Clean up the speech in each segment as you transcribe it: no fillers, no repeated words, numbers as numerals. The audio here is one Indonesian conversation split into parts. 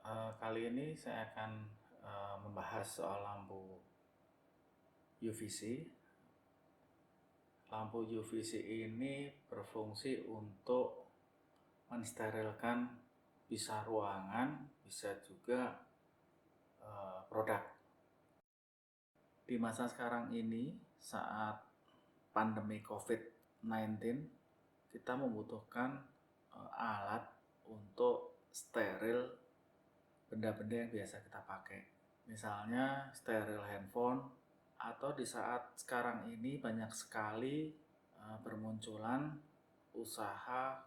Kali ini saya akan membahas soal lampu UVC. Lampu UVC ini berfungsi untuk mensterilkan bisa ruangan, bisa juga produk. Di masa sekarang ini, saat pandemi COVID-19, kita membutuhkan alat untuk steril benda-benda yang biasa kita pakai. Misalnya steril handphone, atau di saat sekarang ini banyak sekali bermunculan usaha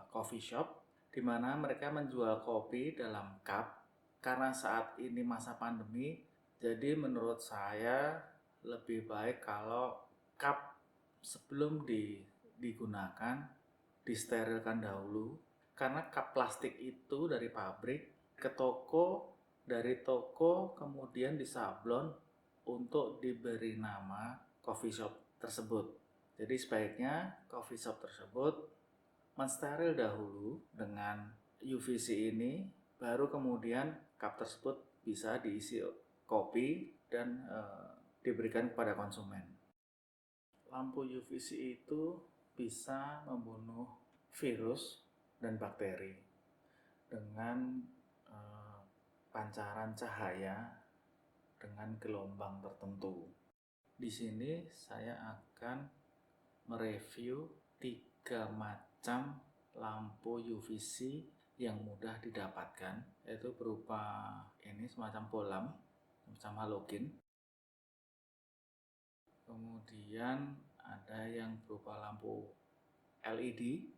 coffee shop di mana mereka menjual kopi dalam cup. Karena saat ini masa pandemi, jadi menurut saya lebih baik kalau cup sebelum digunakan disterilkan dahulu, karena cup plastik itu dari pabrik ke toko, dari toko kemudian disablon untuk diberi nama coffee shop tersebut. Jadi sebaiknya coffee shop tersebut mensteril dahulu dengan UVC ini, baru kemudian cup tersebut bisa diisi kopi dan diberikan kepada konsumen. Lampu UVC itu bisa membunuh virus dan bakteri dengan pancaran cahaya dengan gelombang tertentu. Di sini saya akan mereview 3 macam lampu UVC yang mudah didapatkan, yaitu berupa ini semacam bolam, semacam halogen. Kemudian ada yang berupa lampu LED.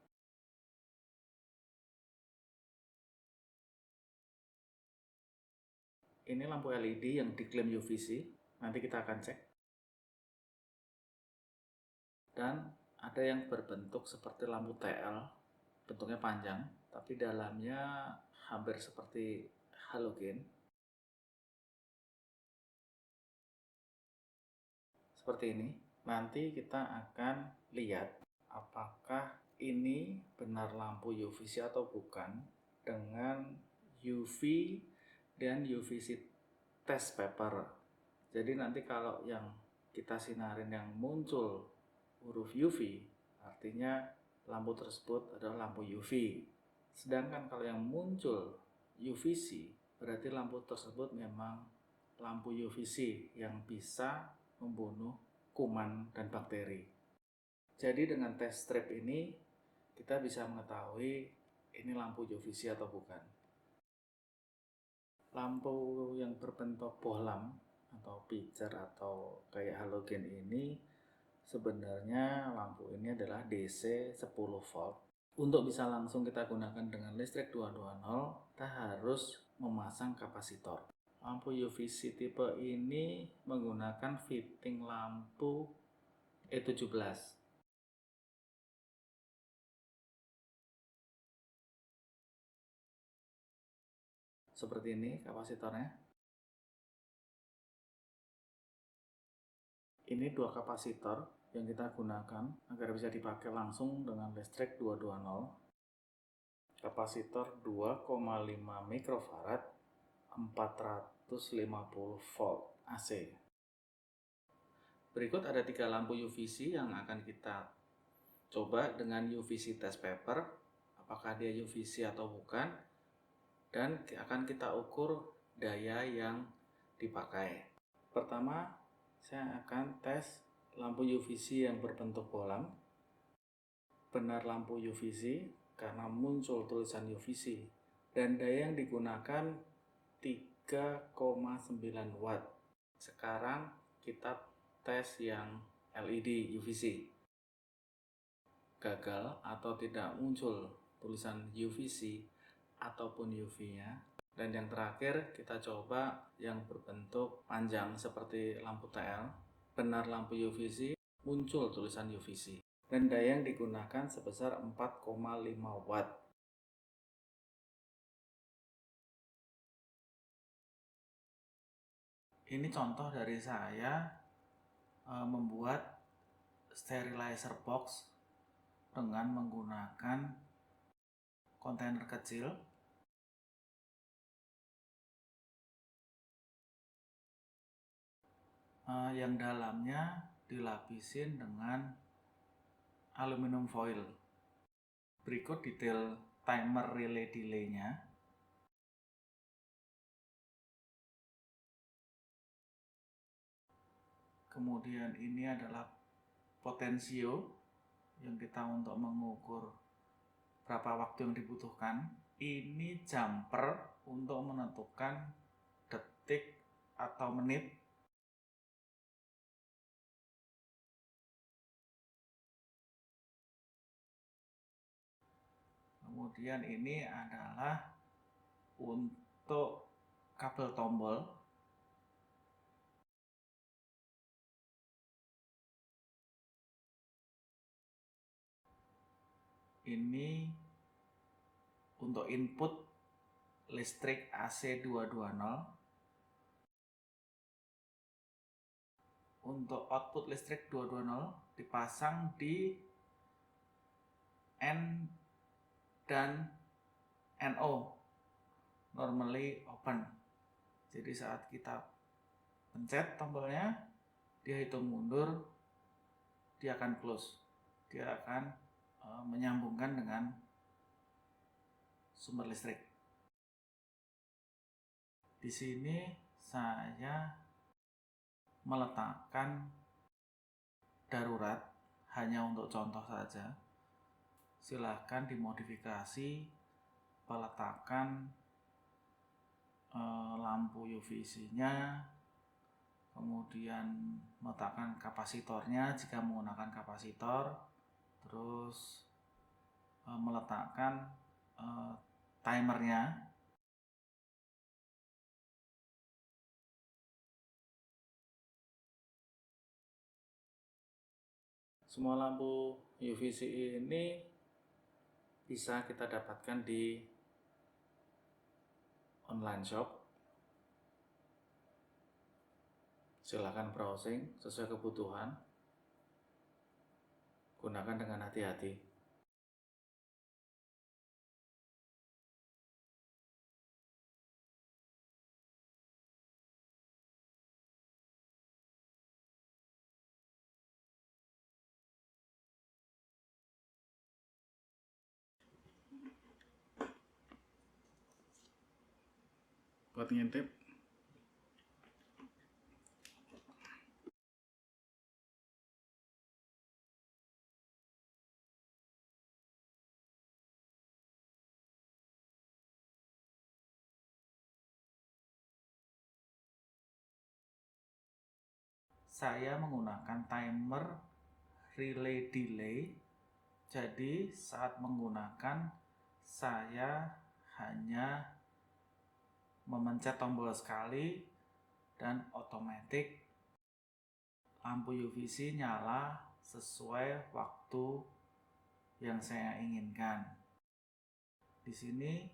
Ini lampu LED yang diklaim UVC, nanti kita akan cek. Dan ada yang berbentuk seperti lampu TL, bentuknya panjang, tapi dalamnya hampir seperti halogen. Seperti ini. Nanti kita akan lihat apakah ini benar lampu UVC atau bukan dengan UV dan UVC test paper. Jadi nanti kalau yang kita sinarin yang muncul huruf UV, artinya lampu tersebut adalah lampu UV. Sedangkan kalau yang muncul UVC, berarti lampu tersebut memang lampu UVC yang bisa membunuh kuman dan bakteri. Jadi dengan test strip ini kita bisa mengetahui ini lampu UVC atau bukan. Lampu yang berbentuk bohlam atau pitcher atau kayak halogen ini, sebenarnya lampu ini adalah DC 10 volt. Untuk bisa langsung kita gunakan dengan listrik 220, kita harus memasang kapasitor. Lampu UVC tipe ini menggunakan fitting lampu E17. Seperti ini kapasitornya. Ini 2 kapasitor yang kita gunakan agar bisa dipakai langsung dengan listrik 220. Kapasitor 2,5 mikrofarad 450 volt AC. Berikut ada 3 lampu UVC yang akan kita coba dengan UVC test paper, apakah dia UVC atau bukan, dan akan kita ukur daya yang dipakai. Pertama, saya akan tes lampu UVC yang berbentuk bolam. Benar lampu UVC karena muncul tulisan UVC, dan daya yang digunakan 3,9 watt. Sekarang kita tes yang LED UVC. Gagal atau tidak muncul tulisan UVC ataupun UV-nya. Dan yang terakhir kita coba yang berbentuk panjang seperti lampu TL. Benar lampu UVC, muncul tulisan UVC, dan daya yang digunakan sebesar 4,5 watt. Ini contoh dari saya membuat sterilizer box dengan menggunakan kontainer kecil yang dalamnya dilapisin dengan aluminium foil. Berikut detail timer relay delay-nya. Kemudian ini adalah potensio yang kita untuk mengukur berapa waktu yang dibutuhkan. Ini jumper untuk menentukan detik atau menit. Kemudian ini adalah untuk kabel tombol. Ini untuk input listrik AC 220. Untuk output listrik 220 dipasang di N dan NO, normally open. Jadi saat kita pencet tombolnya, dia hitung mundur, dia akan close. Dia akan menyambungkan dengan sumber listrik. Di sini saya meletakkan darurat hanya untuk contoh saja. Silahkan dimodifikasi peletakan lampu UVC-nya, kemudian meletakkan kapasitornya jika menggunakan kapasitor, terus meletakkan timernya. Semua lampu UVC ini bisa kita dapatkan di online shop. Silakan browsing sesuai kebutuhan. Gunakan dengan hati-hati. Buat ngintip. Saya menggunakan timer relay delay. Jadi saat menggunakan, saya hanya memencet tombol sekali dan otomatis lampu UVC nyala sesuai waktu yang saya inginkan. Di sini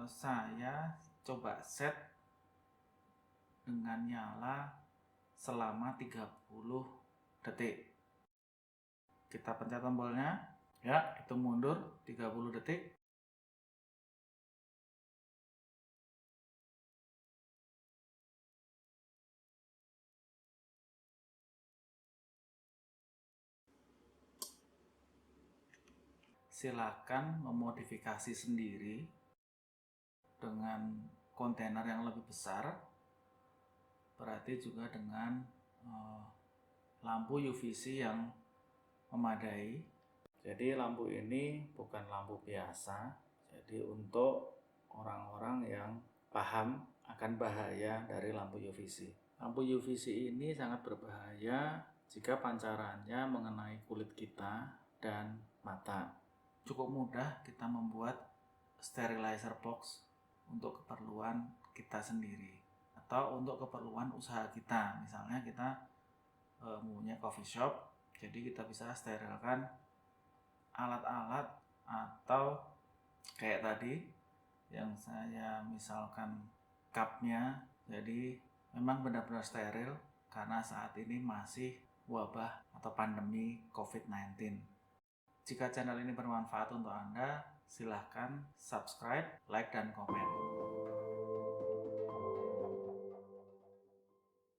saya coba set dengan nyala selama 30 detik. Kita pencet tombolnya, ya, hitung mundur 30 detik. Silakan memodifikasi sendiri dengan kontainer yang lebih besar, berarti juga dengan lampu UVC yang memadai. Jadi lampu ini bukan lampu biasa, jadi untuk orang-orang yang paham akan bahaya dari lampu UVC. Lampu UVC ini sangat berbahaya jika pancarannya mengenai kulit kita dan mata. Cukup mudah kita membuat sterilizer box untuk keperluan kita sendiri atau untuk keperluan usaha kita. Misalnya kita mempunyai coffee shop, jadi kita bisa sterilkan alat-alat atau kayak tadi yang saya misalkan cupnya, jadi memang benar-benar steril karena saat ini masih wabah atau pandemi COVID-19. Jika channel ini bermanfaat untuk Anda, silahkan subscribe, like, dan komen.